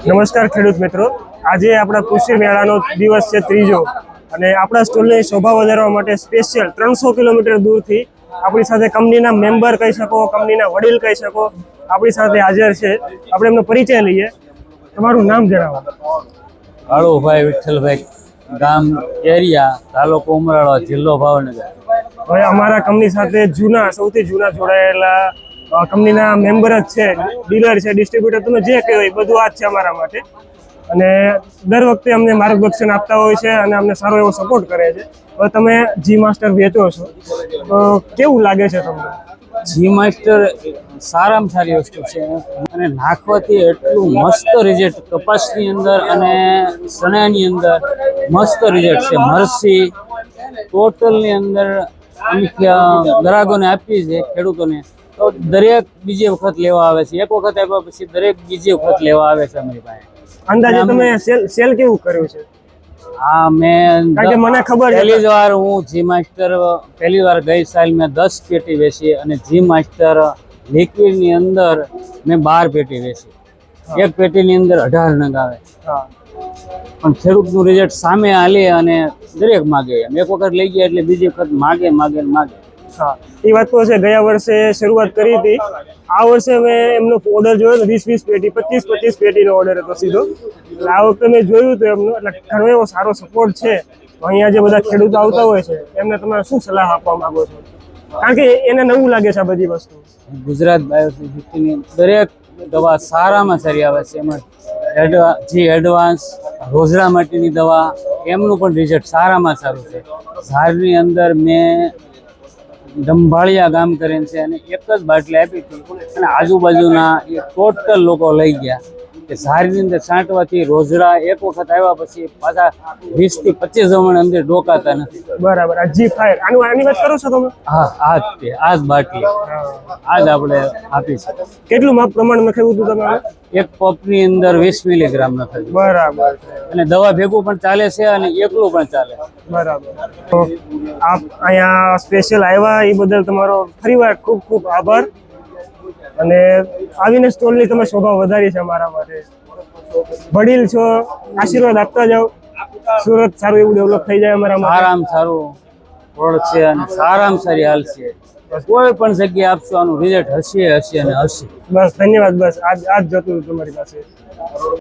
નમસ્કાર ખેડૂત મિત્રો, આજે આપણા કૃષિ મેળાનો દિવસ છે ત્રીજો અને આપણા સ્ટોલની શોભા વધારવા માટે સ્પેશિયલ 300 કિલોમીટર દૂરથી આપણી સાથે કંપનીના મેમ્બર કહી શકો, કંપનીના વડીલ કહી શકો, આપણી સાથે હાજર છે. આપણે એમનો પરિચય લઈએ. તમારું નામ જણાવો. કાળુભાઈ વિઠ્ઠલભાઈ, ગામ કેરિયા, તાલુકો ઉમરાળા, જિલ્લો ભાવનગર. હવે અમારા કંપની સાથે સૌથી જૂના જોડાયેલા કંપનીના મેમ્બર જ છે, ડીલર છે, ડિસ્ટ્રીબ્યુટર, તમે જે કહો એ બધું આ જ છે અમારા માટે. અને દર વખતે અમને માર્ગદર્શન આપતા હોય છે અને અમને સારો એવો સપોર્ટ કરે છે. હવે તમે જી માસ્ટર વેચો છો તો કેવું લાગે છે તમને? જી માસ્ટર સારામાં સારી વસ્તુ છે અને નાખવાથી એટલું મસ્ત રિઝલ્ટ કપાસની અંદર અને ચણાની અંદર મસ્ત રિઝલ્ટ છે. મરસી ટોટલની અંદર અમે ગ્રાહકોને આપીએ છીએ, ખેડૂતોને, તો દરેક બીજી વખત લેવા આવે છે. એક વખત આપ્યા પછી દરેક બીજી વખત લેવા આવે છે અમારી પાસે. અંદાજે તમે સેલ કેવું કર્યું છે? હા, મેં મને ખબર છે પહેલી વાર હું જી માસ્ટર પહેલી વાર ગઈ સાલ મેં 10 પેટી વેચી અને જી માસ્ટર લિક્વિડની અંદર મેં 12 પેટી વેચી. એક પેટીની અંદર 18 નંગ આવે. પણ ખેડૂતનું રિઝલ્ટ સામે હાલે અને દરેક માગે. એક વખત લઈ ગયા એટલે બીજી વખત માગે. હા, એ વાત તો છે. ગયા વર્ષે શરૂઆત કરી હતી, આ વર્ષે મેં એમનો ઓર્ડર જોયો તો 20 પેટી, 25 પેટીનો ઓર્ડર હતો સીધો. એટલે આ વખતે મેં જોયું તો એમનો એટલે ઘણો એવો સારો સપોર્ટ છે. તો અહીંયા જે બધા ખેડૂતો આવતા હોય છે એમને તમે શું સલાહ આપવા માંગો છો? કારણ કે એને નવું લાગે છે આ બધી વસ્તુ. ગુજરાત બાયોસિટીની દરેક દવા સારામાં સારી આવે છે. એમાં એડવાન્સ રોજડા માટેની દવા, એમનું પણ રિઝલ્ટ સારામાં સારું છે. ઝાડની અંદર મેં ડંભાળિયા ગામ કરીને છે અને એક જ બાટલી આપી હતી અને આજુબાજુના એ ટોટલ લોકો લઈ ગયા કે ઝાડની અંદર છાંટવાથી રોજડા એક વખત આવ્યા પછી પાછા 20 થી 25 જમણ અંદર ડોકાતા નથી. બરાબર. આ જી ફાયર આની વાત કરો છો તમે? હા, આ જ બાટલી આ જ આપણે આપી છે. કેટલું માપ પ્રમાણ નાખ્યું હતું તમે? એક પપની અંદર 20 મિલીગ્રામ નાખ્યું. બરાબર. અને દવા ભેગું પણ ચાલે છે અને એકલું પણ ચાલે. બરાબર. તો આપ અહીંયા સ્પેશિયલ આવ્યા એ બદલ તમારો ફરીવાર ખૂબ ખૂબ આભાર. અને આવીને સ્ટોલની તમે શોભા વધારી છે અમારા માટે. વડીલ છો, આશીર્વાદ આપતા જાઓ. સુરત સારું એવું ડેવલપ થઈ જાય અમારા માટે. સારામાં સારું રોડ છે અને સારામાં સારી હાલ છે. કોઈ પણ જગ્યાએ આપશો આનું રિઝલ્ટ હશે અને હશે. બસ ધન્યવાદ. બસ આજ જતું તમારી પાસે.